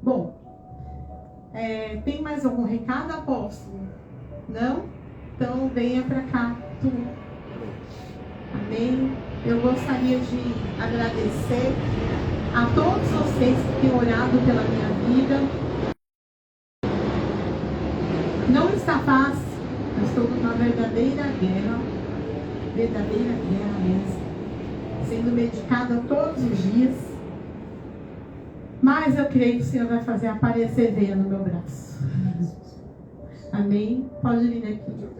Bom, tem mais algum recado, apóstolo? Não? Então venha para cá, tu. Amém? Eu gostaria de agradecer a todos vocês que têm orado pela minha vida. Não está fácil, eu estou numa verdadeira guerra mesmo, sendo medicada todos os dias. Mas eu creio que o Senhor vai fazer aparecer veia no meu braço. Amém? Pode vir aqui.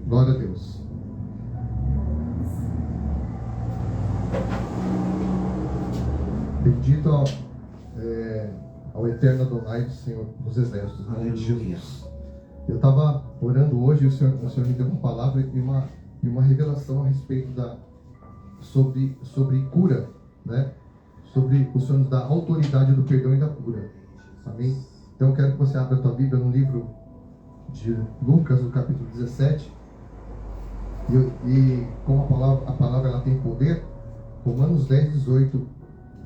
Glória a Deus. Bendito ao eterno Adonai do Senhor dos Exércitos, em nome de Jesus. Eu estava orando hoje e o Senhor me deu uma palavra e uma revelação a respeito sobre cura, né? Sobre o Senhor nos dá autoridade do perdão e da cura. Amém? Então eu quero que você abra a tua Bíblia no livro de Lucas, no capítulo 17. E como a palavra ela tem poder, Romanos 10, 18,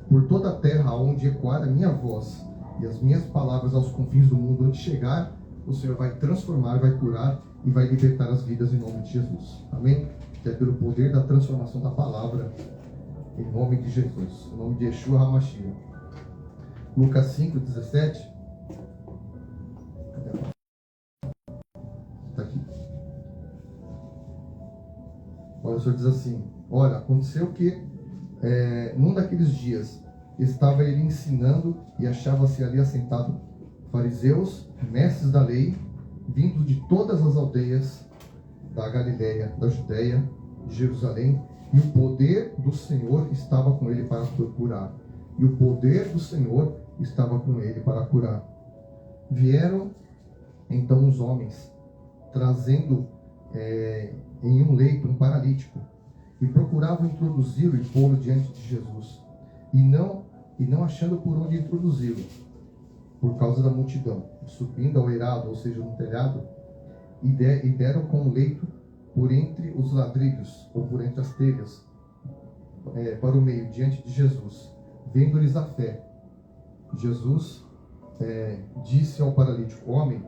por toda a terra onde ecoar a minha voz e as minhas palavras aos confins do mundo, onde chegar, o Senhor vai transformar, vai curar e vai libertar as vidas em nome de Jesus. Amém? Que é pelo poder da transformação da palavra, em nome de Jesus, em nome de Yeshua HaMashiach. Lucas 5, 17. Está aqui. Olha, o Senhor diz assim: ora, aconteceu que num daqueles dias estava ele ensinando e achava-se ali assentado fariseus, mestres da lei, vindos de todas as aldeias da Galileia, da Judeia, de Jerusalém, e o poder do Senhor estava com ele para curar. E o poder do Senhor estava com ele para curar. Vieram então os homens, trazendo em um leito um paralítico, e procuravam introduzi-lo e pô-lo diante de Jesus, e não achando por onde introduzi-lo, por causa da multidão, subindo ao eirado, ou seja, no telhado, e deram com o leito por entre os ladrilhos, ou por entre as telhas, para o meio, diante de Jesus. Vendo-lhes a fé, Jesus disse ao paralítico: homem,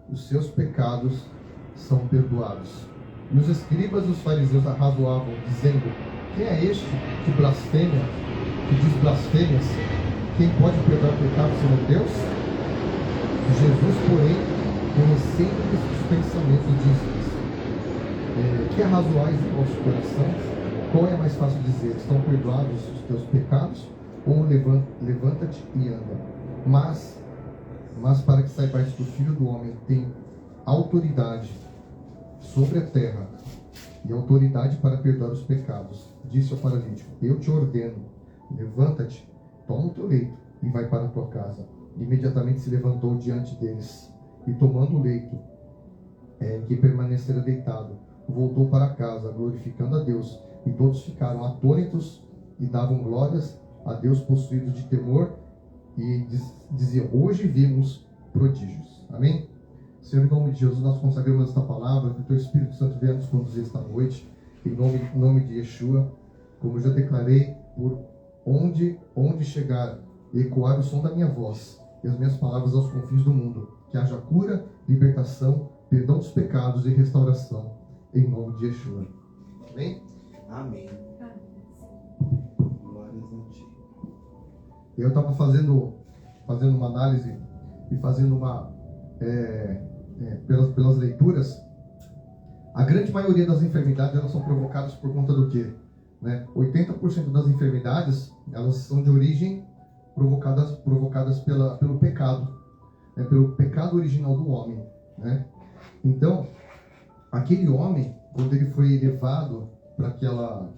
os seus pecados são perdoados. E os escribas e os fariseus arrazoavam, dizendo: quem é este que blasfema, que diz blasfêmias? Quem pode perdoar pecados senão Deus? Jesus, porém, conhecendo-lhes os pensamentos, disse-lhes: que arrazoais em vosso coração? Qual é mais fácil dizer: estão perdoados os teus pecados? Ou levanta-te e anda? Mas para que saibais que o Filho do Homem tem autoridade sobre a terra e autoridade para perdoar os pecados, disse ao paralítico: eu te ordeno, levanta-te, toma o teu leito e vai para a tua casa. Imediatamente se levantou diante deles e, tomando o leito que permanecera deitado, voltou para casa, glorificando a Deus. E todos ficaram atônitos e davam glórias a Deus, possuídos de temor, e diziam: hoje vimos prodígios. Amém? Senhor, em nome de Jesus, nós consagramos esta palavra, que o Teu Espírito Santo venha nos conduzir esta noite, em nome de Yeshua, como eu já declarei, por onde chegar, ecoar o som da minha voz e as minhas palavras aos confins do mundo, que haja cura, libertação, perdão dos pecados e restauração, em nome de Yeshua. Amém? Amém. Glórias a Ti. Eu estava fazendo uma análise e fazendo pelas leituras. A grande maioria das enfermidades, elas são provocadas por conta do quê? 80% das enfermidades, elas são de origem provocadas pelo pecado, pelo pecado original do homem, né? Então, aquele homem, quando ele foi levado para aquela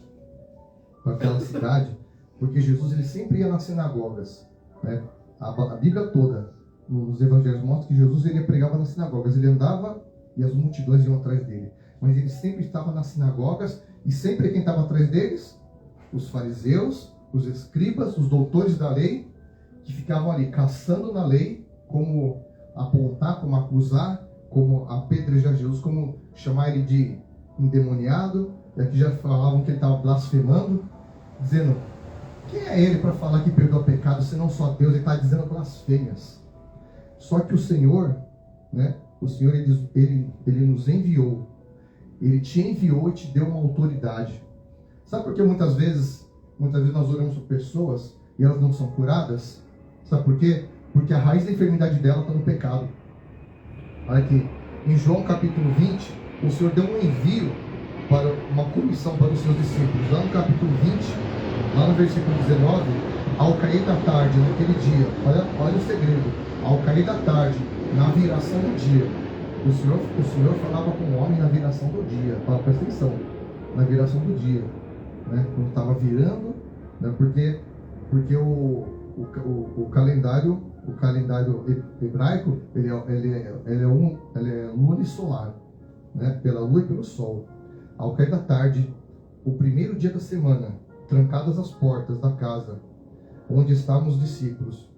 cidade, porque Jesus ele sempre ia nas sinagogas, né? A Bíblia toda, nos evangelhos, mostra que Jesus ele pregava nas sinagogas. Ele andava e as multidões iam atrás dele. Mas ele sempre estava nas sinagogas, e sempre quem estava atrás deles? Os fariseus, os escribas, os doutores da lei, que ficavam ali caçando na lei, como apontar, como acusar, como apedrejar Jesus, como chamar ele de endemoniado. E aqui já falavam que ele estava blasfemando, dizendo: quem é ele para falar que perdoa pecado, senão só Deus? Ele está dizendo blasfêmias. Só que o Senhor, né? O Senhor ele nos enviou. Ele te enviou e te deu uma autoridade. Sabe por que muitas vezes nós oramos por pessoas e elas não são curadas? Sabe por quê? Porque a raiz da enfermidade dela está no pecado. Olha aqui, em João capítulo 20, o Senhor deu um envio para uma comissão para os seus discípulos. Lá no capítulo 20, lá no versículo 19, ao cair da tarde, naquele dia, olha o segredo, ao cair da tarde, na viração do dia, o Senhor falava com o homem na viração do dia. Fala, presta atenção, na viração do dia, né? Quando estava virando, né? Porque o calendário hebraico ele é lunisolar, né? Pela lua e pelo sol. Ao cair da tarde, o primeiro dia da semana, trancadas as portas da casa onde estavam os discípulos,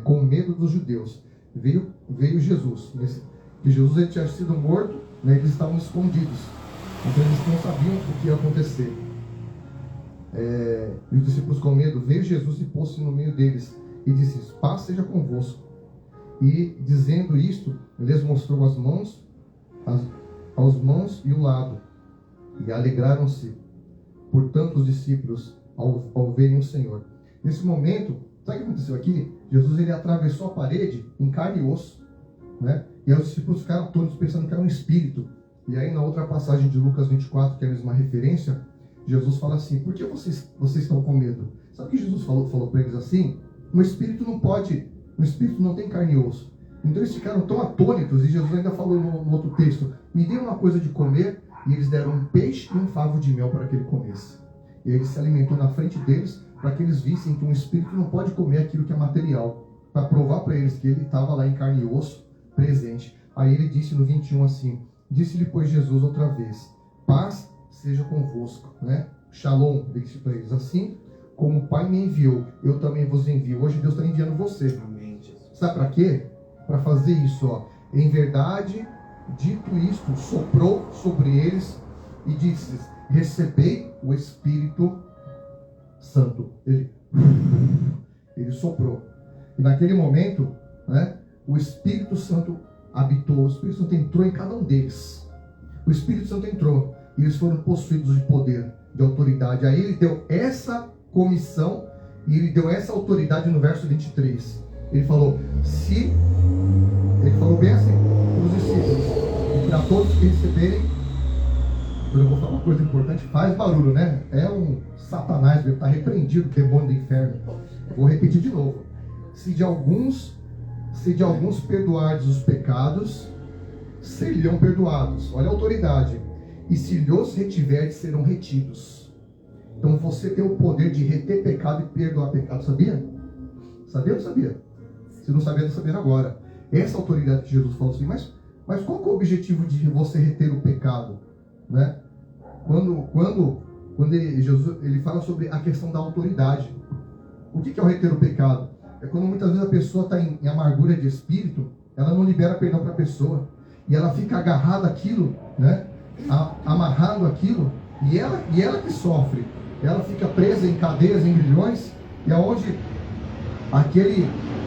com medo dos judeus, veio Jesus. Que Jesus ele tinha sido morto, né? Eles estavam escondidos, então eles não sabiam o que ia acontecer. E os discípulos, com medo, veio Jesus e pôs-se no meio deles e disse: paz seja convosco. E dizendo isto, ele lhes mostrou as mãos e o lado, e alegraram-se portanto os discípulos ao verem o Senhor. Nesse momento, sabe o que aconteceu aqui? Jesus ele atravessou a parede em carne e osso, né? E aí os discípulos ficaram todos pensando que era um espírito. E aí na outra passagem de Lucas 24, que é a mesma referência, Jesus fala assim: por que vocês estão com medo? Sabe o que Jesus falou para eles assim? Um espírito não tem carne e osso. Então eles ficaram tão atônitos, e Jesus ainda falou no outro texto: me dê uma coisa de comer. E eles deram um peixe e um favo de mel para que ele comesse. E aí ele se alimentou na frente deles, para que eles vissem que um espírito não pode comer aquilo que é material, para provar para eles que ele estava lá em carne e osso, presente. Aí ele disse no 21 assim: disse-lhe pois Jesus outra vez: paz seja convosco, né? Shalom, ele disse para eles: assim como o Pai me enviou, eu também vos envio. Hoje Deus está enviando você. Amém, Jesus. Sabe para quê? Para fazer isso, ó. Em verdade, dito isto, soprou sobre eles e disse: recebei o Espírito Santo. Ele soprou. E naquele momento, né, o Espírito Santo habitou, o Espírito Santo entrou em cada um deles. O Espírito Santo entrou e eles foram possuídos de poder, de autoridade. Aí ele deu essa comissão e ele deu essa autoridade no verso 23. Ele falou bem assim para os discípulos: e para todos que receberem. Eu vou falar uma coisa importante, faz barulho, né? É um Satanás, está repreendido, demônio do inferno. Vou repetir de novo: se de alguns perdoardes os pecados, serão perdoados. Olha a autoridade. E se lhos retiverdes, serão retidos. Então você tem o poder de reter pecado e perdoar pecado, sabia? Sabia ou não sabia? Se não sabia, está sabendo agora. Essa autoridade que Jesus falou assim: mas qual que é o objetivo de você reter o pecado? Né? Quando Jesus ele fala sobre a questão da autoridade. O que é o reter o pecado? É quando muitas vezes a pessoa está em amargura de espírito, ela não libera perdão para a pessoa, e ela fica agarrada àquilo, né? Amarrado àquilo, e ela que sofre. Ela fica presa em cadeias, em grilhões, e aonde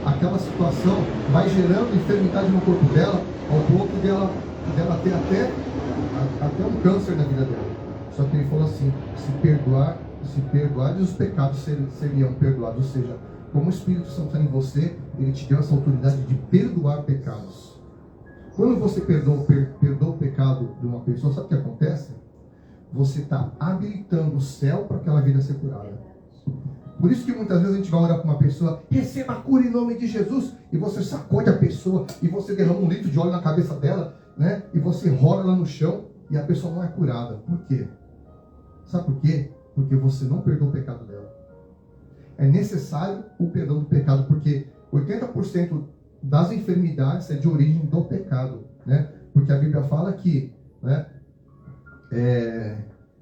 aquela situação vai gerando enfermidade no corpo dela, ao ponto dela ter até um câncer na vida dela. Só que ele falou assim: se perdoar os pecados seriam perdoados. Ou seja, como o Espírito Santo está em você, ele te deu essa autoridade de perdoar pecados. Quando você perdoa o pecado de uma pessoa, sabe o que acontece? Você está habilitando o céu para aquela vida ser curada. Por isso que muitas vezes a gente vai orar para uma pessoa: receba a cura em nome de Jesus, e você sacode a pessoa, e você derrama um litro de óleo na cabeça dela, né? E você rola ela no chão, e a pessoa não é curada. Por quê? Sabe por quê? Porque você não perdoa o pecado dela. é necessário o perdão do pecado, porque 80% das enfermidades é de origem do pecado, né? Porque a Bíblia fala que, né,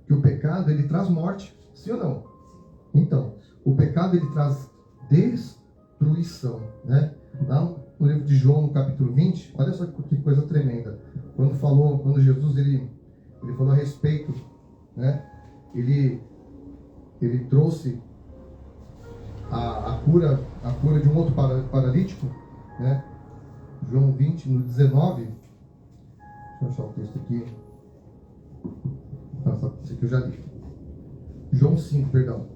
que o pecado ele traz morte, sim ou não? Então, o pecado ele traz destruição, né? Lá no livro de João, no capítulo 20, olha só que coisa tremenda. Quando Jesus ele falou a respeito, né? Ele trouxe a cura de um outro paralítico, né? João 20, no 19. Deixa eu achar o texto aqui. Nossa, esse aqui eu já li. João 5, perdão.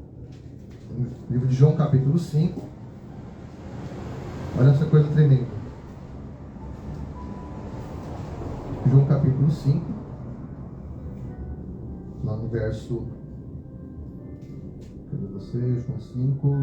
Livro de João, capítulo 5. Olha essa coisa tremenda. João, capítulo 5. Lá no verso... Cadê você? João 5.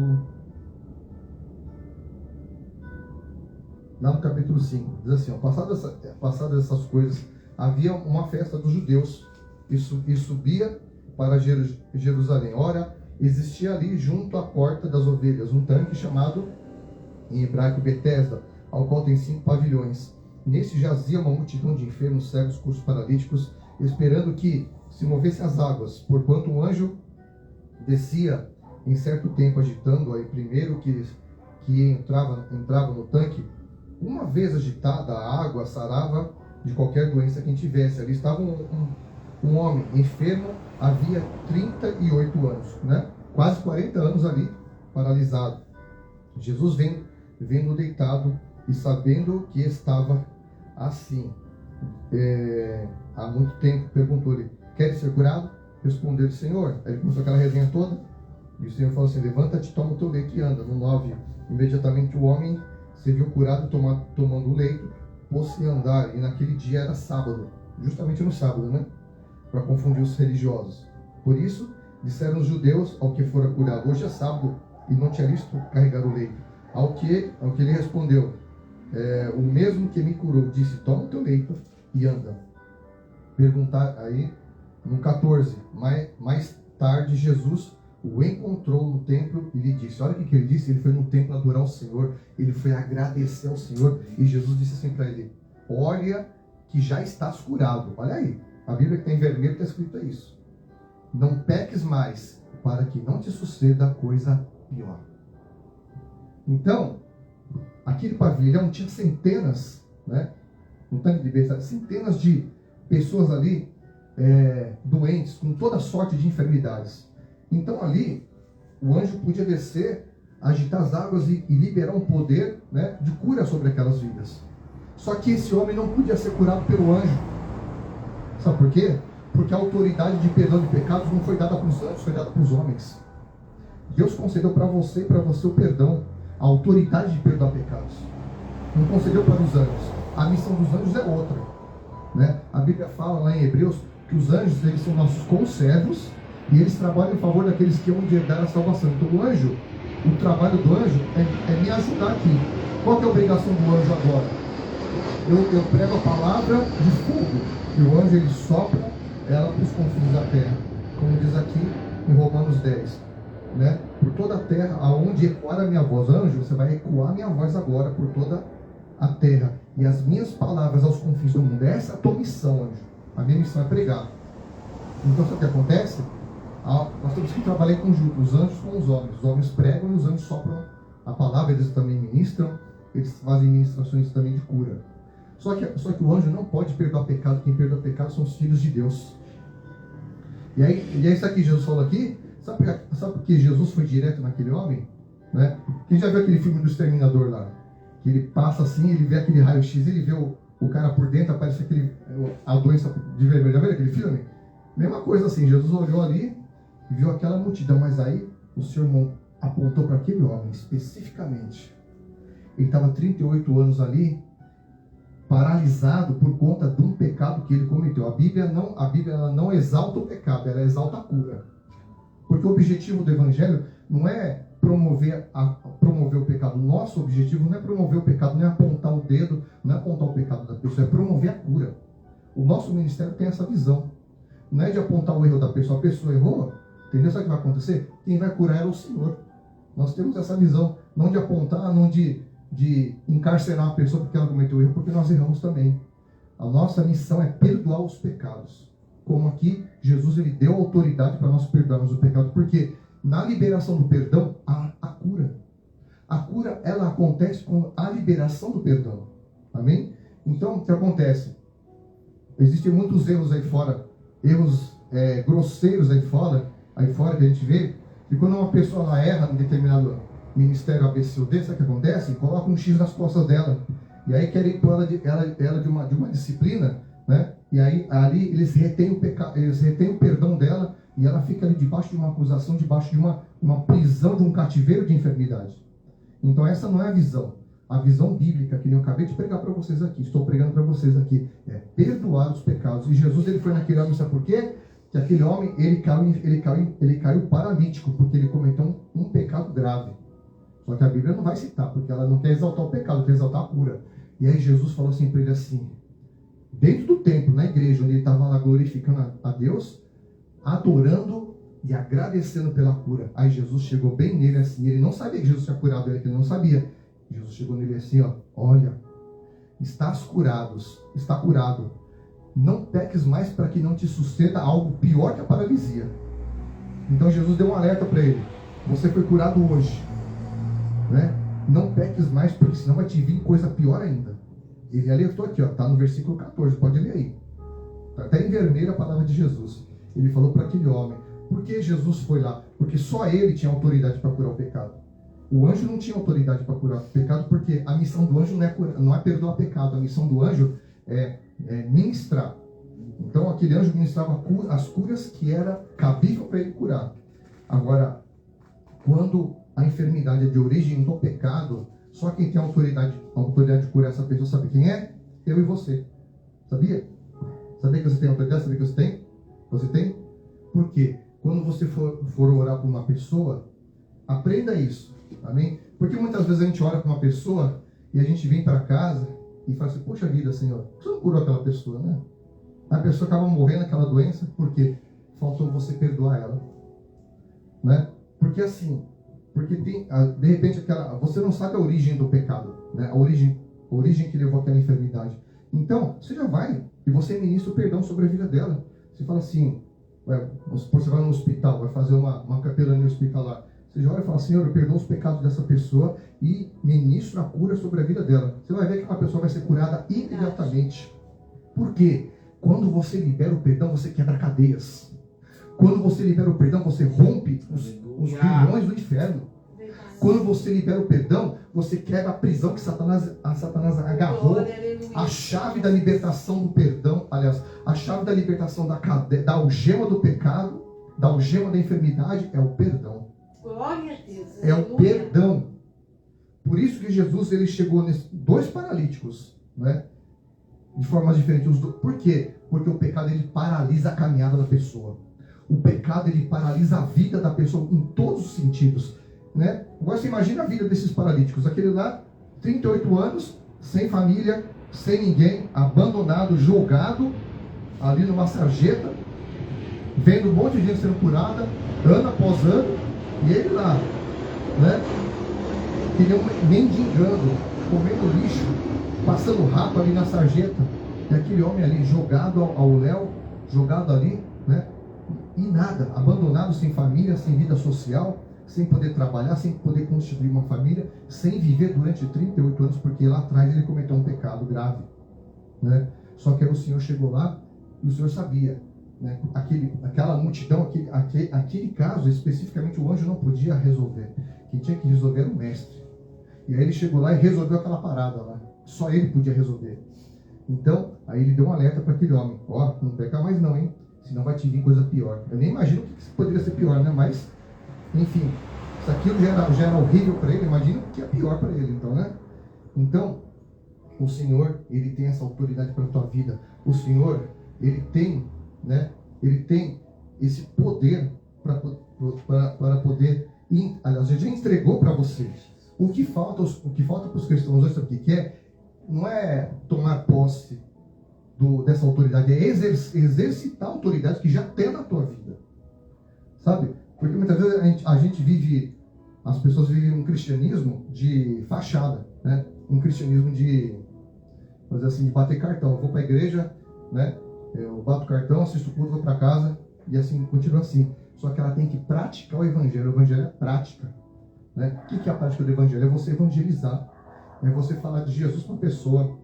Lá no capítulo 5. Diz assim, ó, passadas essas coisas, havia uma festa dos judeus e subia para Jerusalém. Ora, existia ali junto à porta das ovelhas um tanque chamado em hebraico Betesda, ao qual tem 5 pavilhões. Nesse jazia uma multidão de enfermos, cegos, coxos, paralíticos, esperando que se movessem as águas, porquanto um anjo descia em certo tempo agitando aí primeiro que entrava no tanque. Uma vez agitada a água, sarava de qualquer doença quem tivesse. Ali estava um homem enfermo, havia 38 anos, né? Quase 40 anos ali, paralisado. Jesus vendo deitado e sabendo que estava assim há muito tempo, perguntou-lhe: queres ser curado? Respondeu-lhe: Senhor. Aí ele começou aquela resenha toda, e o Senhor falou assim: levanta-te, toma o teu leito e anda. No 9, imediatamente o homem se viu curado, tomando o leito, pôs-se a andar. E naquele dia era sábado, justamente no sábado, né? Para confundir os religiosos. Por isso disseram os judeus ao que fora curado: hoje é sábado e não tinha visto carregar o leito. Ao que ele respondeu: o mesmo que me curou disse: toma o teu leito e anda. Perguntar aí no 14, mais tarde Jesus o encontrou no templo e lhe disse, olha o que ele disse, ele foi no templo adorar o Senhor, ele foi agradecer ao Senhor, e Jesus disse assim para ele: olha que já estás curado. Olha aí, a Bíblia que tem em vermelho está escrito isso: não peques mais, para que não te suceda coisa pior. Então, aquele pavilhão tinha centenas, né, no tanque de Betesda, centenas de pessoas ali doentes, com toda sorte de enfermidades. Então ali, o anjo podia descer, agitar as águas e liberar um poder, né, de cura sobre aquelas vidas. Só que esse homem não podia ser curado pelo anjo. Sabe por quê? Porque a autoridade de perdão de pecados não foi dada para os anjos, foi dada para os homens. Deus concedeu para você e para você o perdão, a autoridade de perdoar pecados. Não concedeu para os anjos. A missão dos anjos é outra, né? A Bíblia fala lá em Hebreus que os anjos, eles são nossos conservos e eles trabalham em favor daqueles que hão de herdar a salvação. Então o trabalho do anjo é me ajudar aqui. Qual que é a obrigação do anjo agora? Eu prego a palavra de fogo e o anjo ele sopra ela para os confins da terra, como diz aqui em Romanos 10, né? Por toda a terra, aonde ecoar a minha voz, anjo, você vai ecoar a minha voz agora por toda a terra, e as minhas palavras aos confins do mundo. Essa é a tua missão, anjo. A minha missão é pregar. Então, sabe o que acontece? Nós temos que trabalhar em conjunto, os anjos com os homens pregam e os anjos sopram a palavra, eles também ministram, eles fazem ministrações também de cura. Só que o anjo não pode perdoar pecado, quem perdoa pecado são os filhos de Deus. E aí isso aqui Jesus falou aqui, sabe por que Jesus foi direto naquele homem? Né? Quem já viu aquele filme do Exterminador lá? Que ele passa assim, ele vê aquele raio-x, ele vê o cara por dentro, aparece a doença de vermelho. Já viu aquele filme? Mesma coisa assim, Jesus olhou ali e viu aquela multidão, mas aí o Senhor apontou para aquele homem especificamente. Ele estava 38 anos ali, paralisado por conta de um pecado que ele cometeu. A Bíblia ela não exalta o pecado, ela exalta a cura. Porque o objetivo do Evangelho não é promover o pecado. O nosso objetivo não é promover o pecado, não é apontar o dedo, não é apontar o pecado da pessoa, é promover a cura. O nosso ministério tem essa visão. Não é de apontar o erro da pessoa. A pessoa errou, entendeu? Sabe o que vai acontecer? Quem vai curar é o Senhor. Nós temos essa visão, não de apontar, não de encarcerar a pessoa porque ela cometeu erro, porque nós erramos também. A nossa missão é perdoar os pecados. Como aqui, Jesus ele deu autoridade para nós perdoarmos o pecado, porque na liberação do perdão, há a cura. A cura, ela acontece com a liberação do perdão. Amém? Então, o que acontece? Existem muitos erros aí fora, erros grosseiros aí fora que a gente vê, e quando uma pessoa ela erra em determinado ministério ABC ou D, sabe o que acontece? Coloca um X nas costas dela. E aí querem pôr ela de uma disciplina, né? E aí ali eles retêm o perdão dela, e ela fica ali debaixo de uma acusação, debaixo de uma prisão, de um cativeiro de enfermidade. Então essa não é a visão. A visão bíblica, que eu acabei de pregar para vocês aqui, estou pregando para vocês aqui, é perdoar os pecados. E Jesus ele foi naquele homem, sabe por quê? Que aquele homem ele caiu paralítico, porque ele cometeu um pecado grave. Só que a Bíblia não vai citar, porque ela não quer exaltar o pecado, quer exaltar a cura. E aí Jesus falou assim para ele assim, dentro do templo, na igreja, onde ele estava lá glorificando a Deus, adorando e agradecendo pela cura. Aí Jesus chegou bem nele assim, ele não sabia que Jesus tinha curado ele, que ele não sabia. Jesus chegou nele assim, ó, olha, está curado. Não peques mais para que não te suceda algo pior que a paralisia. Então Jesus deu um alerta para ele. Você foi curado hoje, né? Não peques mais, porque senão vai te vir coisa pior ainda. Ele alertou aqui, ó, tá no versículo 14, pode ler aí. Tá até em vermelho a palavra de Jesus. Ele falou para aquele homem. Por que Jesus foi lá? Porque só ele tinha autoridade para curar o pecado. O anjo não tinha autoridade para curar o pecado, porque a missão do anjo não é perdoar pecado. A missão do anjo é ministrar. Então aquele anjo ministrava as curas que era cabível para ele curar. Agora, quando a enfermidade é de origem do pecado, só quem tem a autoridade de curar essa pessoa, sabe quem é? Eu e você. Sabia? Sabia que você tem autoridade? Sabia que você tem? Você tem? Por quê? Quando você for orar por uma pessoa, aprenda isso. Amém? Porque muitas vezes a gente ora para uma pessoa e a gente vem para casa e fala assim, poxa vida, Senhor, você não curou aquela pessoa, né? A pessoa acaba morrendo daquela doença porque faltou você perdoar ela. Né? Porque assim, tem, de repente você não sabe a origem do pecado, né? A origem que levou àquela enfermidade. Então, você já vai e você ministra o perdão sobre a vida dela. Você fala assim, você vai no hospital, vai fazer uma capelania hospitalar. Você já olha e fala, Senhor, eu perdoo os pecados dessa pessoa e ministro a cura sobre a vida dela. Você vai ver que aquela pessoa vai ser curada imediatamente. Por quê? Quando você libera o perdão, você quebra cadeias. Quando você libera o perdão, você rompe os grilhões do inferno. Quando você libera o perdão, você quebra a prisão que Satanás agarrou. A chave da libertação do perdão, aliás, a chave da libertação da algema do pecado, da algema da enfermidade, é o perdão. Glória a Deus. É o perdão. Por isso que Jesus ele chegou nesses dois paralíticos, né? De formas diferentes. Por quê? Porque o pecado ele paralisa a caminhada da pessoa. O pecado ele paralisa a vida da pessoa em todos os sentidos, né? Agora você imagina a vida desses paralíticos. Aquele lá, 38 anos, sem família, sem ninguém, abandonado, jogado ali numa sarjeta, vendo um monte de gente sendo curada, ano após ano, e ele lá, né? Que nem um mendigando, comendo lixo, passando rato ali na sarjeta, e aquele homem ali jogado ao léu, jogado ali, né? E nada, abandonado, sem família, sem vida social, sem poder trabalhar, sem poder constituir uma família, sem viver durante 38 anos, porque lá atrás ele cometeu um pecado grave, né? Só que aí o Senhor chegou lá e o Senhor sabia, né? Aquela multidão, aquele caso especificamente o anjo não podia resolver. Quem tinha que resolver era o mestre. E aí ele chegou lá e resolveu aquela parada lá. Só ele podia resolver. Então, aí ele deu um alerta para aquele homem. Ó, não peca mais não, hein? Senão vai te vir coisa pior. Eu nem imagino o que poderia ser pior, né? Mas, enfim, se aquilo já era horrível para ele, imagina o que é pior para ele, então, né? Então, o Senhor, ele tem essa autoridade para a tua vida. O Senhor, ele tem, né? Ele tem esse poder para poder, aliás, ele já entregou para você. O que falta para os cristãos hoje, sabe o que é? Não é tomar posse dessa autoridade, é exercitar a autoridade que já tem na tua vida, sabe? Porque muitas vezes a gente vive as pessoas vivem um cristianismo de fachada, né? Um cristianismo de, vamos dizer assim, de bater cartão. Eu vou para a igreja, né? Eu bato cartão, assisto culto, vou para casa e assim, continua assim. Só que ela tem que praticar o evangelho. O evangelho é prática, né? O que é a prática do evangelho? É você evangelizar. É você falar de Jesus para a pessoa.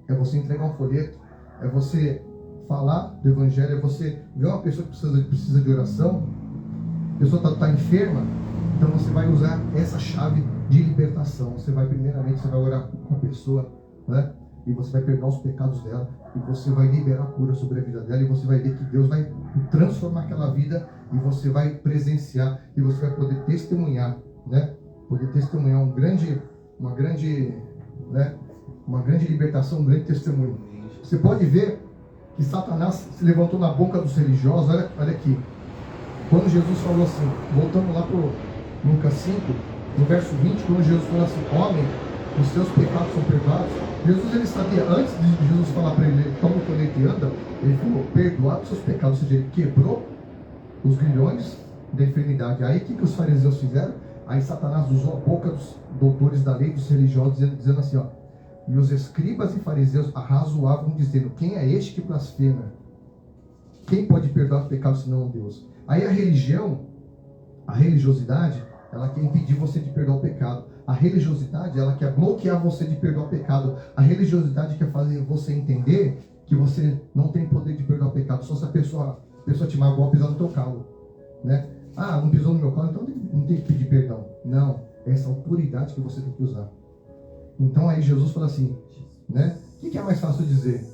É você entregar um folheto. É você falar do evangelho. É você ver uma pessoa que precisa de oração. A pessoa está enferma. Então você vai usar essa chave de libertação. Você vai, primeiramente, você vai orar com a pessoa, né? E você vai perdoar os pecados dela. E você vai liberar a cura sobre a vida dela. E você vai ver que Deus vai transformar aquela vida. E você vai presenciar. E você vai poder testemunhar, né? Poder testemunhar uma grande libertação, um grande testemunho. Você pode ver que Satanás se levantou na boca dos religiosos. Olha aqui. Quando Jesus falou assim, voltando lá para Lucas 5, no verso 20, quando Jesus falou assim: homem, os seus pecados são perdoados. Jesus, ele sabia, antes de Jesus falar para ele, toma o colete e anda, ele falou, perdoados os seus pecados. Ou seja, ele quebrou os grilhões da enfermidade. Aí o que os fariseus fizeram? Aí Satanás usou a boca dos doutores da lei, dos religiosos, dizendo assim, ó, e os escribas e fariseus arrazoavam, dizendo, quem é este que blasfema? Quem pode perdoar os pecados senão Deus? Aí a religiosidade, ela quer impedir você de perdoar o pecado. A religiosidade, ela quer bloquear você de perdoar o pecado. A religiosidade quer fazer você entender que você não tem poder de perdoar o pecado. Só se a pessoa te magoar, pisar no teu calo, né? Ah, não pisou no meu calo, então não tem que pedir perdão. Não, é essa autoridade que você tem que usar. Então aí Jesus fala assim, né? O que é mais fácil dizer?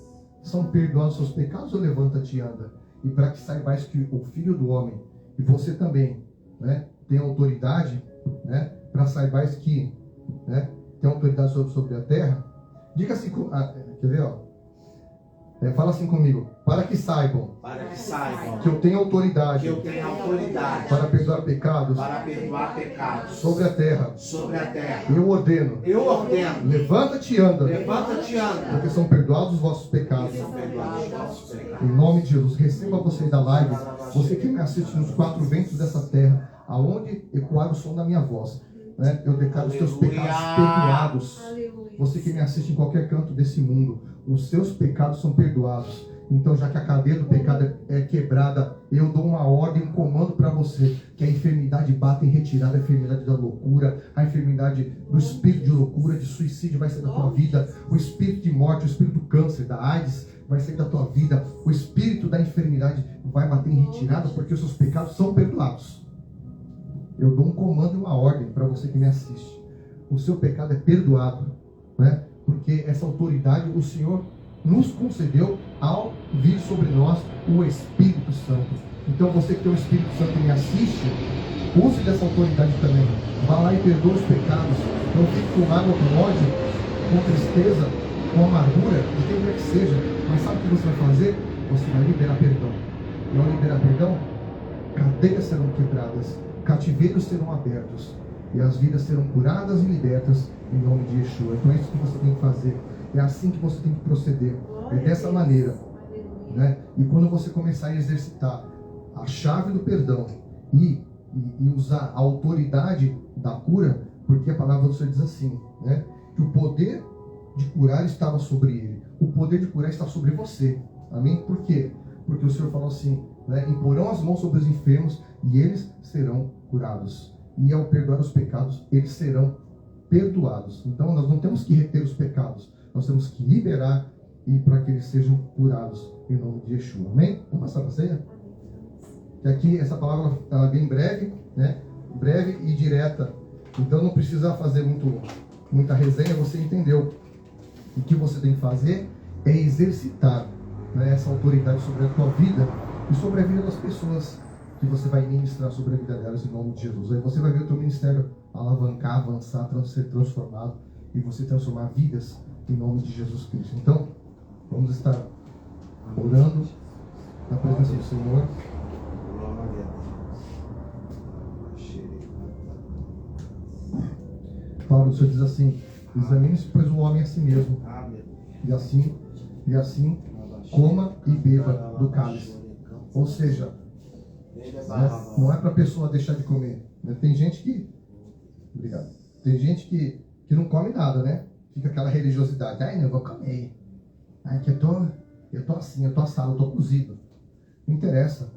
São perdoados seus pecados ou levanta-te e anda? E para que saibais que o Filho do Homem, e você também, né, tem autoridade, né, para saibais que, né, tem autoridade sobre a terra. Diga assim, quer ver, ó? Fala assim comigo, para que saibam que eu tenho autoridade, para perdoar pecados, sobre a terra. Eu ordeno, levanta-te e anda, porque são perdoados os vossos pecados. Em nome de Jesus, receba você da live, você que me assiste nos 4 ventos dessa terra, aonde ecoar o som da minha voz, né? Eu declaro os teus pecados perdoados. Você que me assiste em qualquer canto desse mundo, os seus pecados são perdoados. Então, já que a cadeia do pecado é quebrada, eu dou uma ordem, um comando para você, que a enfermidade bata em retirada, a enfermidade da loucura, a enfermidade do espírito de loucura, de suicídio vai sair da tua vida, o espírito de morte, o espírito do câncer, da AIDS vai sair da tua vida, o espírito da enfermidade vai bater em retirada, porque os seus pecados são perdoados. Eu dou um comando e uma ordem para você que me assiste. O seu pecado é perdoado, né? Porque essa autoridade o Senhor nos concedeu ao vir sobre nós o Espírito Santo. Então você que tem o Espírito Santo e me assiste, use dessa autoridade também. Vá lá e perdoa os pecados. Não fique com mágoa, com ódio, com tristeza, com amargura, de quem quer que seja. Mas sabe o que você vai fazer? Você vai liberar perdão. E ao liberar perdão, cadeias serão quebradas, cativeiros serão abertos, e as vidas serão curadas e libertas em nome de Yeshua. Então é isso que você tem que fazer. É assim que você tem que proceder. É dessa maneira, né? E quando você começar a exercitar a chave do perdão e usar a autoridade da cura, porque a palavra do Senhor diz assim, né? Que o poder de curar estava sobre ele. O poder de curar está sobre você. Amém? Por quê? Porque o Senhor falou assim, né? Imporão as mãos sobre os enfermos e eles serão curados. E ao perdoar os pecados, eles serão perdoados. Então nós não temos que reter os pecados, nós temos que liberar e para que eles sejam curados em nome de Yeshua. Amém? Vamos passar para a ceia? Que aqui essa palavra ela é bem breve, né? Breve e direta. Então não precisa fazer muita resenha, você entendeu. O que você tem que fazer é exercitar, né, essa autoridade sobre a tua vida e sobre a vida das pessoas que você vai ministrar sobre a vida delas em nome de Jesus. Aí você vai ver o teu ministério alavancar, avançar, ser transformado e você transformar vidas em nome de Jesus Cristo. Então, vamos estar orando na presença do Senhor. Paulo, o Senhor diz assim, examine-se, pois, o homem a si mesmo, e assim coma e beba do cálice. Ou seja, né, não é para a pessoa deixar de comer. Né? Tem gente que Obrigado. Tem gente que não come nada, né? Fica aquela religiosidade. Ai, não, eu vou comer. Ai, que eu tô assim, eu tô assado, eu tô cozido. Não interessa.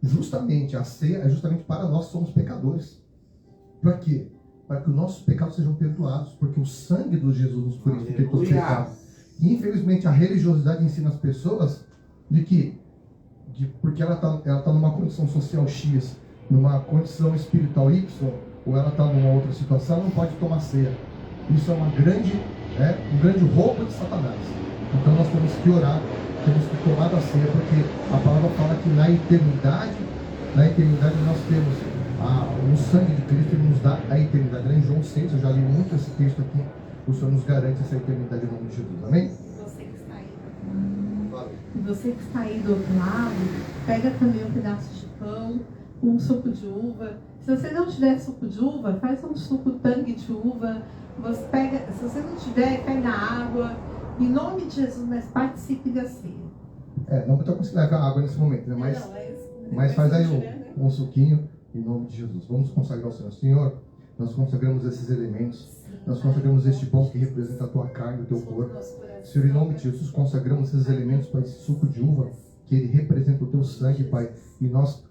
Justamente, a ceia é justamente para nós que somos pecadores. Para quê? Para que os nossos pecados sejam perdoados. Porque o sangue de Jesus nos purifica de todos os pecados. E infelizmente a religiosidade ensina as pessoas porque ela tá numa condição social X, numa condição espiritual Y, ou ela está numa outra situação, ela não pode tomar ceia. Isso é um grande roubo de Satanás. Então nós temos que orar, temos que tomar da ceia, porque a palavra fala que na eternidade nós temos o sangue de Cristo, ele nos dá a eternidade. Lá em João 6, eu já li muito esse texto aqui, o Senhor nos garante essa eternidade em nome de Jesus. Amém? Você que está aí do outro lado, pega também um pedaço de pão, um suco de uva. Se você não tiver suco de uva, faz um suco tangue de uva. Você pega, se você não tiver, pega água. Em nome de Jesus, mas participe da ceia. Não estou conseguindo levar água nesse momento, né? Mas faz aí um suquinho em nome de Jesus. Vamos consagrar ao Senhor. Senhor, nós consagramos esses elementos. Nós consagramos este pão que representa a tua carne, o teu corpo. Senhor, em nome de Jesus, consagramos esses elementos para esse suco de uva, que ele representa o teu sangue, Pai. E nós,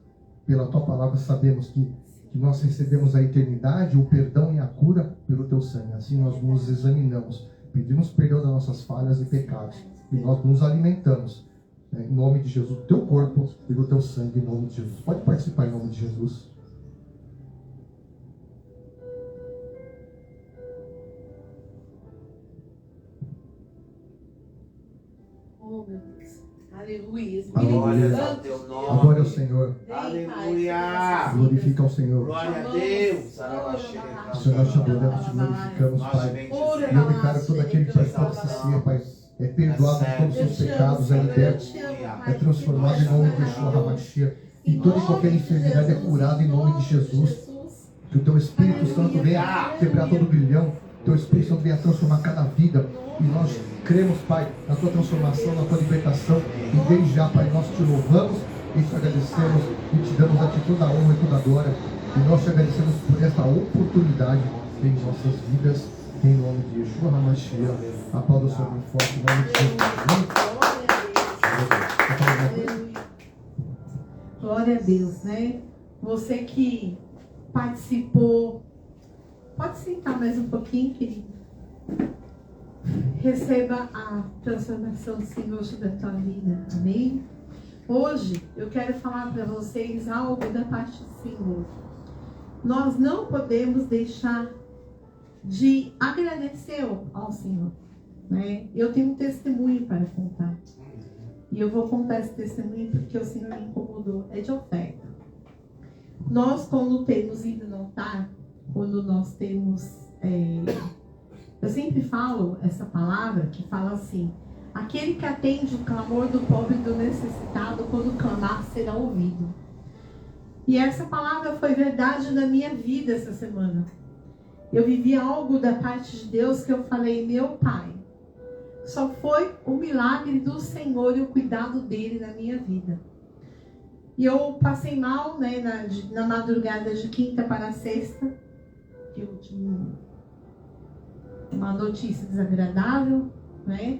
pela tua palavra, sabemos que nós recebemos a eternidade, o perdão e a cura pelo teu sangue. Assim nós nos examinamos, pedimos perdão das nossas falhas e pecados. E nós nos alimentamos, né, em nome de Jesus, do teu corpo e do teu sangue, em nome de Jesus. Pode participar em nome de Jesus. Oh, meu Deus. Aleluia. Glória ao teu nome. Adore ao Senhor. Aleluia. Glorifica ao Senhor. Glória a Deus. Senhor, nós te adoramos, te glorificamos, Pai. E eu declaro todo aquele que participa dessa ceia, Pai, é perdoado de todos os seus pecados, é liberto, é transformado em nome de Yeshua HaMashiach. E toda e qualquer enfermidade é curada em nome de Jesus. Que o teu Espírito Santo venha quebrar todo o grilhão, teu Espírito Santo venha transformar cada vida. E nós cremos, Pai, na tua transformação, na tua libertação. E desde já, Pai, nós te louvamos e te agradecemos e te damos a ti toda a honra e toda a glória. E nós te agradecemos por esta oportunidade em nossas vidas, em nome de Yeshua HaMashiach. Aplauda o Senhor muito forte, em nome de Jesus. Glória a Deus, né? Você que participou, pode sentar mais um pouquinho, querido. Receba a transformação do Senhor sobre a tua vida, amém? Hoje eu quero falar para vocês algo da parte do Senhor. Nós não podemos deixar de agradecer ao Senhor, né? Eu tenho um testemunho para contar. E eu vou contar esse testemunho porque o Senhor me incomodou. É de oferta. Nós, quando temos ido no altar, quando nós temos... eu sempre falo essa palavra que fala assim: aquele que atende o clamor do pobre e do necessitado, quando clamar, será ouvido. E essa palavra foi verdade na minha vida essa semana. Eu vivi algo da parte de Deus que eu falei: meu Pai, só foi o milagre do Senhor e o cuidado dele na minha vida. E eu passei mal, né, na madrugada de quinta para sexta. Eu tinha uma notícia desagradável, né?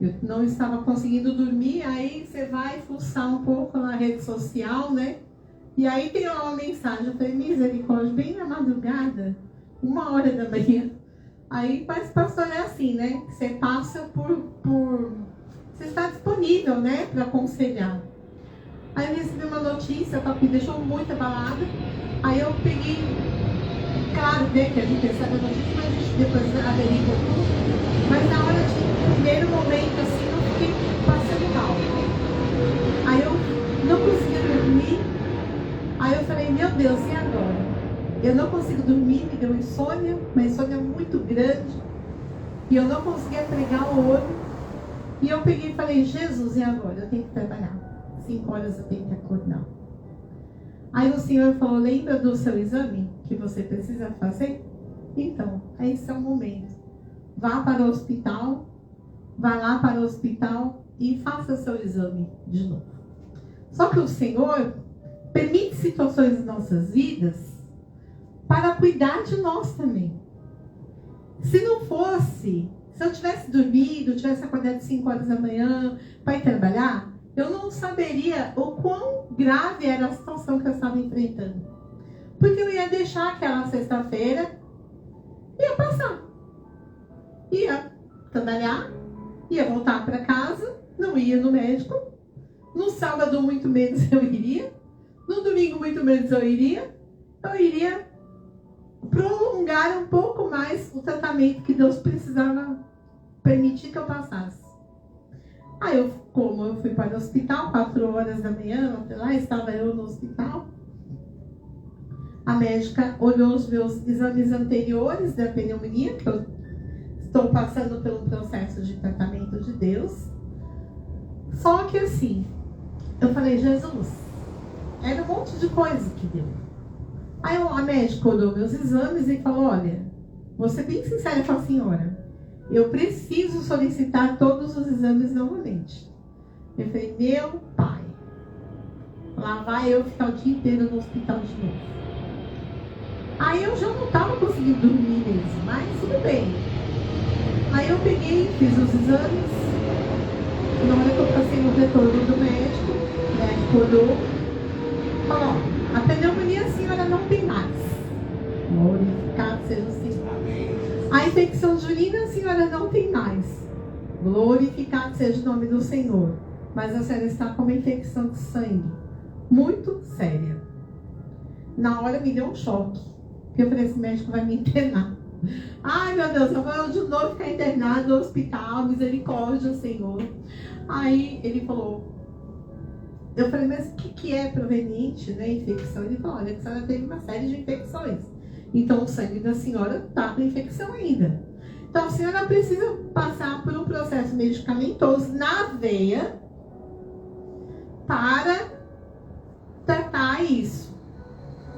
Eu não estava conseguindo dormir. Aí você vai fuçar um pouco na rede social, né? E aí tem uma mensagem. Eu falei: misericórdia, bem na madrugada, 1h da manhã. Aí, mas pastor, é assim, né? Você passa por... Você está disponível, né? Para aconselhar. Aí eu recebi uma notícia, que me deixou muito abalada. Aí eu peguei... Claro, né, que a gente recebe a notícia, mas a gente depois averigua tudo. Mas na hora de primeiro momento, assim, eu fiquei passando mal. Aí eu não conseguia dormir. Aí eu falei: meu Deus, e agora? Eu não consigo dormir, me deu insônia, uma insônia muito grande. E eu não conseguia pregar o olho. E eu peguei e falei: Jesus, e agora? Eu tenho que trabalhar. 5 horas eu tenho que acordar. Aí o Senhor falou: lembra do seu exame que você precisa fazer? Então, esse é o momento. Vá para o hospital, vá lá para o hospital e faça seu exame de novo. Só que o Senhor permite situações em nossas vidas para cuidar de nós também. Se não fosse, se eu tivesse dormido, tivesse acordado 5 horas da manhã para ir trabalhar, eu não saberia o quão grave era a situação que eu estava enfrentando. Porque eu ia deixar aquela sexta-feira, ia passar. Ia trabalhar, ia voltar para casa, não ia no médico. No sábado, muito menos eu iria. No domingo, muito menos eu iria. Eu iria prolongar um pouco mais o tratamento que Deus precisava permitir que eu passasse. Aí, como eu fui para o hospital, 4 horas da manhã, lá estava eu no hospital. A médica olhou os meus exames anteriores da pneumonia, que eu estou passando pelo processo de tratamento de Deus. Só que assim, eu falei, Jesus, era um monte de coisa que deu. Aí a médica olhou meus exames e falou, olha, vou ser bem sincera com a senhora, eu preciso solicitar todos os exames novamente. Eu falei, meu pai, lá vai eu ficar o dia inteiro no hospital de novo. Aí eu já não estava conseguindo dormir mesmo, mas tudo bem. Aí eu peguei, fiz os exames. Na hora que eu passei no retorno do médico, o médico olhou, falou, a pneumonia a senhora não tem mais. Glorificado seja o Senhor. A infecção de urina a senhora não tem mais. Glorificado seja o nome do Senhor. Mas a senhora está com uma infecção de sangue muito séria. Na hora me deu um choque. Porque eu falei, esse médico vai me internar. Ai, meu Deus, eu vou de novo ficar internado no hospital, misericórdia, Senhor. Aí ele falou, eu falei, mas o que é proveniente, né, infecção? Ele falou, olha, a senhora teve uma série de infecções. Então o sangue da senhora está com infecção ainda. Então a senhora precisa passar por um processo medicamentoso na veia para tratar isso.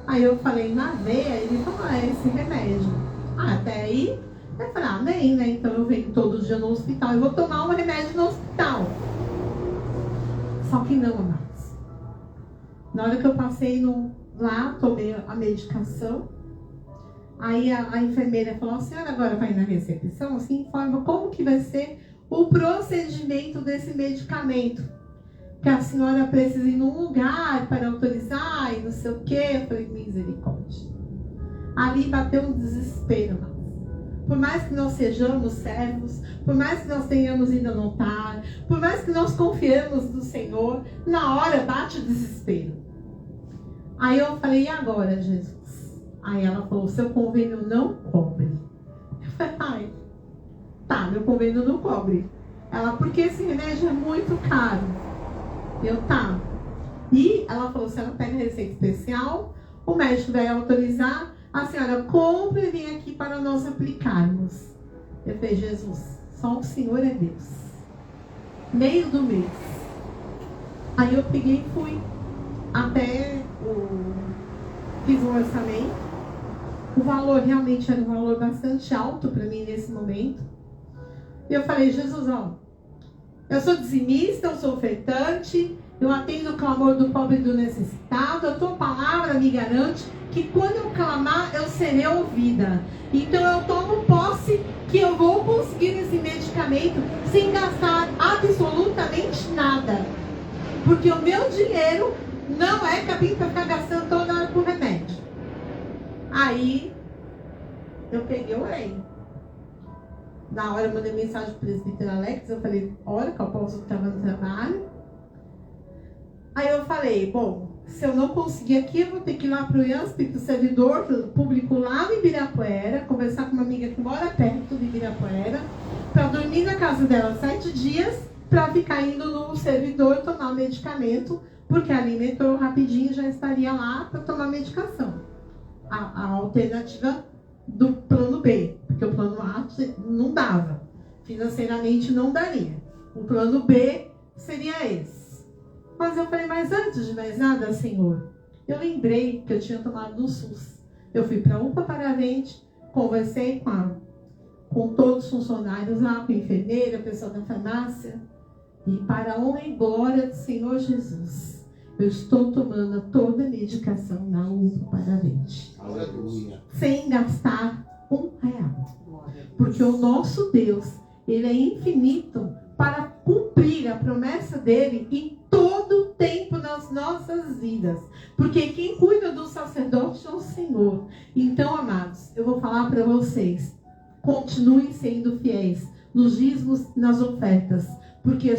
Aí eu falei, na veia? Ele falou, é esse remédio. Até aí, eu falei, amém, né? Então eu venho todo dia no hospital e vou tomar um remédio no hospital. Só que não, amados. Na hora que eu passei lá, tomei a medicação. Aí a enfermeira falou, a senhora agora vai na recepção, se informa como que vai ser o procedimento desse medicamento. Que a senhora precisa ir num lugar para autorizar e não sei o quê. Eu falei, misericórdia. Ali bateu um desespero, mas por mais que nós sejamos servos, por mais que nós tenhamos ido no altar, por mais que nós confiemos no Senhor, na hora bate o desespero. Aí eu falei, e agora, Jesus? Aí ela falou, seu convênio não cobre. Eu falei, ai, tá, meu convênio não cobre. Ela, porque esse remédio é muito caro. Eu, tá. E ela falou, se ela pega receita especial, o médico vai autorizar, a senhora compra e vem aqui para nós aplicarmos. Eu falei, Jesus, só o Senhor é Deus. Meio do mês. Aí eu peguei e fui até fiz um orçamento. O valor realmente era um valor bastante alto para mim nesse momento. E eu falei, Jesus, ó, eu sou dizimista, eu sou ofertante, eu atendo o clamor do pobre e do necessitado, a tua palavra me garante que quando eu clamar, eu serei ouvida. Então eu tomo posse que eu vou conseguir esse medicamento sem gastar absolutamente nada. Porque o meu dinheiro não é cabine para ficar gastando toda hora por remédio. Aí, eu peguei o orei. Na hora eu mandei mensagem pro presbítero Alex, eu falei, olha que eu posso estar no trabalho. Aí eu falei, bom, se eu não conseguir aqui, eu vou ter que ir lá pro IANSP, pro servidor público lá no Ibirapuera, conversar com uma amiga que mora perto do Ibirapuera, para dormir na casa dela 7 dias, para ficar indo no servidor tomar o medicamento, porque alimentou rapidinho e já estaria lá para tomar medicação. A alternativa do plano B, porque o plano A não dava, financeiramente não daria. O plano B seria esse. Mas eu falei, mas antes de mais nada, Senhor, eu lembrei que eu tinha tomado no SUS. Eu fui para UPA Paravente, conversei com todos os funcionários lá, com a enfermeira, o pessoal da farmácia, e para a honra e glória do Senhor Jesus, eu estou tomando toda a medicação da uva paralente, Aleluia. sem gastar R$1. Porque o nosso Deus, Ele é infinito para cumprir a promessa dele em todo o tempo nas nossas vidas. Porque quem cuida do sacerdote é o Senhor. Então, amados, eu vou falar para vocês, continuem sendo fiéis nos dízimos, nas ofertas. Porque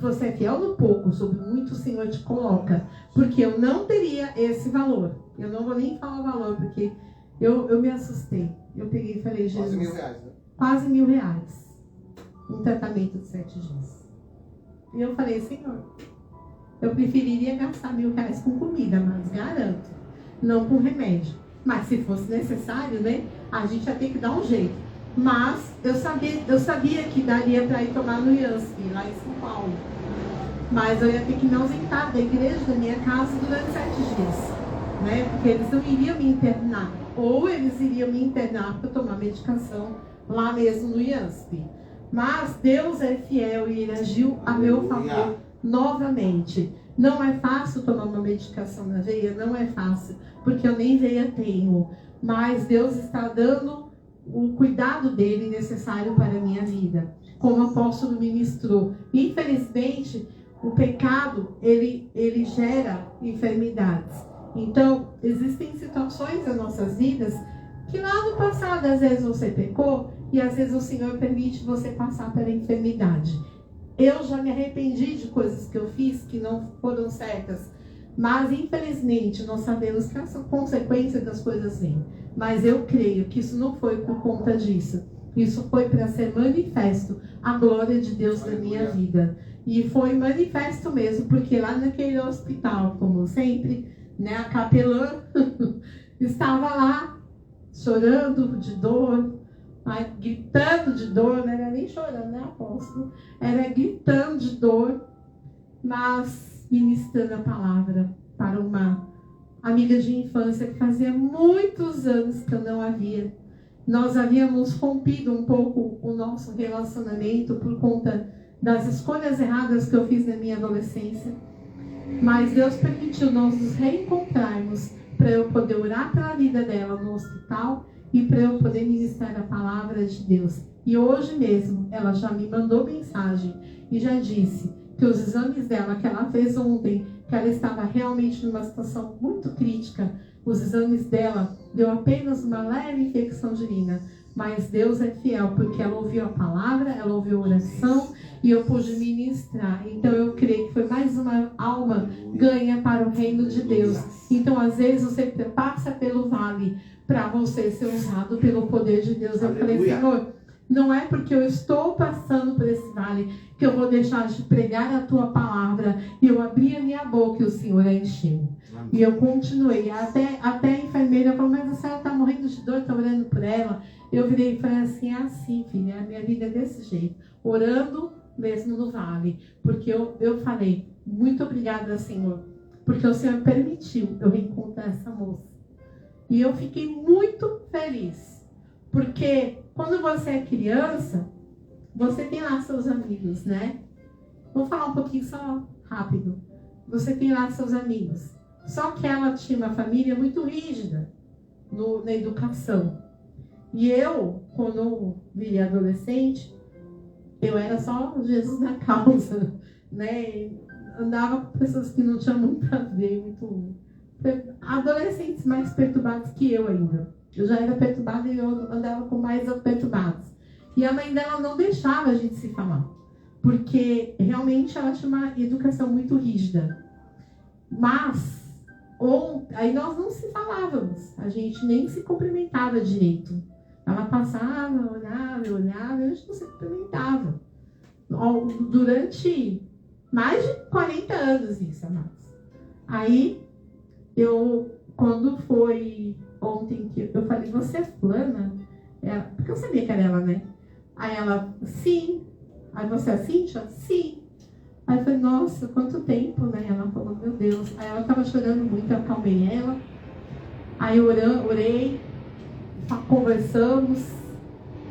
você é fiel no pouco, sobre muito o Senhor te coloca. Porque eu não teria esse valor. Eu não vou nem falar o valor, porque eu me assustei. Eu peguei e falei, Jesus... Quase R$1.000, né? Quase R$1.000. Um tratamento de 7 dias. E eu falei, Senhor, eu preferiria gastar R$1.000 com comida, mas garanto, não com remédio. Mas se fosse necessário, né, a gente ia ter que dar um jeito. Mas eu sabia que daria para ir tomar no IANSP, lá em São Paulo. Mas eu ia ter que me ausentar da igreja, da minha casa, durante 7 dias. Né? Porque eles não iriam me internar. Ou eles iriam me internar para tomar medicação lá mesmo no IANSP. Mas Deus é fiel e Ele agiu a meu favor novamente. Não é fácil tomar uma medicação na veia, não é fácil, porque eu nem veia tenho. Mas Deus está dando o cuidado dele necessário para a minha vida. Como o apóstolo ministrou. Infelizmente, o pecado, ele gera enfermidades. Então, existem situações nas nossas vidas que lá no passado, às vezes você pecou e às vezes o Senhor permite você passar pela enfermidade. Eu já me arrependi de coisas que eu fiz que não foram certas, mas infelizmente nós sabemos que essa consequência das coisas vem. Mas eu creio que isso não foi por conta disso. Isso foi para ser manifesto a glória de Deus na minha vida. E foi manifesto mesmo, porque lá naquele hospital, como sempre, né, a capelã estava lá chorando de dor, gritando de dor, não era nem chorando, né, apóstolo? Era gritando de dor, mas ministrando a palavra para uma amiga de infância que fazia muitos anos que eu não a via. Nós havíamos rompido um pouco o nosso relacionamento por conta das escolhas erradas que eu fiz na minha adolescência. Mas Deus permitiu nós nos reencontrarmos para eu poder orar pela vida dela no hospital e para eu poder ministrar a palavra de Deus. E hoje mesmo ela já me mandou mensagem e já disse que os exames dela que ela fez ontem, que ela estava realmente numa situação muito crítica, os exames dela deu apenas uma leve infecção de urina. Mas Deus é fiel, porque ela ouviu a palavra, ela ouviu a oração e eu pude ministrar. Então eu creio que foi mais uma alma ganha para o reino de Deus. Então às vezes você passa pelo vale para você ser usado pelo poder de Deus. Eu falei, Senhor, não é porque eu estou passando por esse vale que eu vou deixar de pregar a tua palavra. E eu abri a minha boca e o Senhor a encheu. E eu continuei. Até a enfermeira falou, mas a senhora está morrendo de dor, está orando por ela. Eu virei e falei assim, assim, filha, a minha vida é desse jeito. Orando mesmo no vale. Porque eu falei, muito obrigada, Senhor. Porque o Senhor permitiu eu reencontrar essa moça. E eu fiquei muito feliz. Porque quando você é criança, você tem lá seus amigos, né? Vou falar um pouquinho só rápido. Você tem lá seus amigos. Só que ela tinha uma família muito rígida na educação. E eu, quando eu virei adolescente, eu era só Jesus na causa, né? Andava com pessoas que não tinham muito a ver, adolescentes mais perturbados que eu ainda. Eu já era perturbada e eu andava com mais perturbados. E a mãe dela não deixava a gente se falar, porque realmente ela tinha uma educação muito rígida. Mas, aí nós não se falávamos, a gente nem se cumprimentava direito. Ela passava, olhava, e a gente não se cumprimentava. Durante mais de 40 anos isso, amados. Aí, quando foi ontem que eu falei, você é fulana? Porque eu sabia que era ela, né? Aí ela, sim. Aí você é a Cíntia? Sim. Aí eu falei, nossa, quanto tempo, né? Ela falou, meu Deus. Aí ela estava chorando muito, eu acalmei ela. Aí eu orei, conversamos,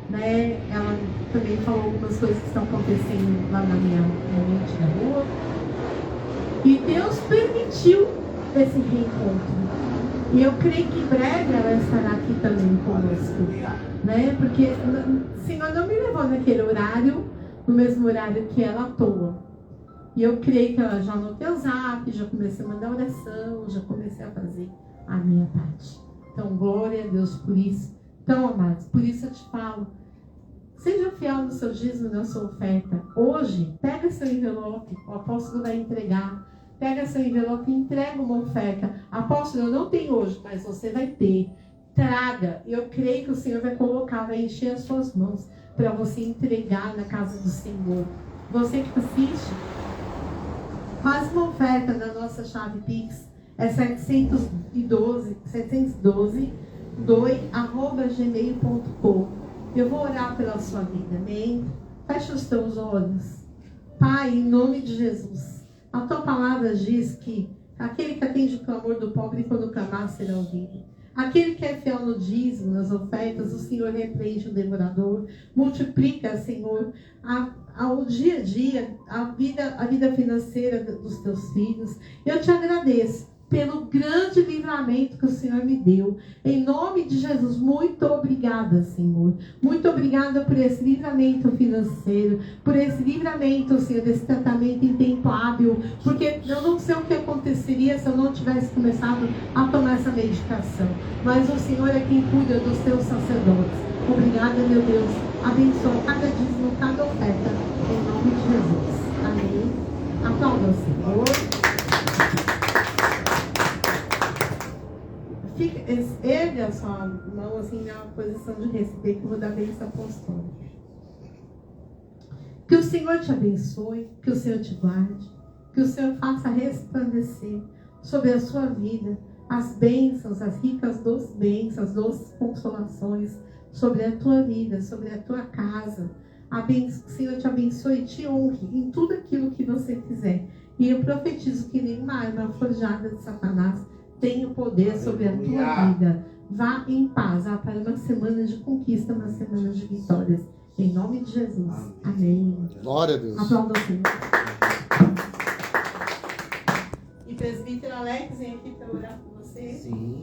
né? Ela também falou algumas coisas que estão acontecendo lá na minha mente, na rua. E Deus permitiu esse reencontro. E eu creio que em breve ela estará aqui também conosco. Né? Porque o Senhor não me levou naquele horário, no mesmo horário que ela à toa. E eu creio que ela já anotei o zap, já comecei a mandar oração, já comecei a fazer a minha parte. Então, glória a Deus por isso. Então, amados, por isso eu te falo, seja fiel no seu dízimo e na sua oferta. Hoje, pega seu envelope, o apóstolo vai entregar. Pega seu envelope e entrega uma oferta. Apóstolo, eu não tenho hoje, mas você vai ter. Traga. Eu creio que o Senhor vai colocar, vai encher as suas mãos para você entregar na casa do Senhor. Você que assiste, faz uma oferta na nossa chave Pix. É 712@gmail.com. Eu vou orar pela sua vida, amém? Feche os teus olhos. Pai, em nome de Jesus, a tua palavra diz que aquele que atende o clamor do pobre, quando clamar, será ouvido. Aquele que é fiel no dízimo, nas ofertas, o Senhor repreende o devorador, multiplica, Senhor, ao dia a dia, a vida financeira dos teus filhos. Eu te agradeço pelo grande livramento que o Senhor me deu. Em nome de Jesus, muito obrigada, Senhor. Muito obrigada por esse livramento financeiro, por esse livramento, Senhor, desse tratamento em tempo hábil, porque eu não sei o que aconteceria se eu não tivesse começado a tomar essa medicação. Mas o Senhor é quem cuida dos teus sacerdotes. Obrigada, meu Deus. Abençoa cada dízimo, cada oferta. Em nome de Jesus. Amém. Aplauda o Senhor. Ergue a sua mão assim na posição de receber, que eu vou dar bênção apostólica. Que o Senhor te abençoe, que o Senhor te guarde, que o Senhor faça resplandecer sobre a sua vida as bênçãos, as ricas doces bênçãos, as doces consolações sobre a tua vida, sobre a tua casa. Que o Senhor te abençoe e te honre em tudo aquilo que você fizer. E eu profetizo que nenhuma arma forjada de Satanás tenha o poder sobre a tua vida. Vá em paz, para uma semana de conquista, uma semana de vitórias. Em nome de Jesus. Amém. Glória a Deus. Aplauda o Senhor. E presbítero Alex, vem aqui para orar por você. Sim.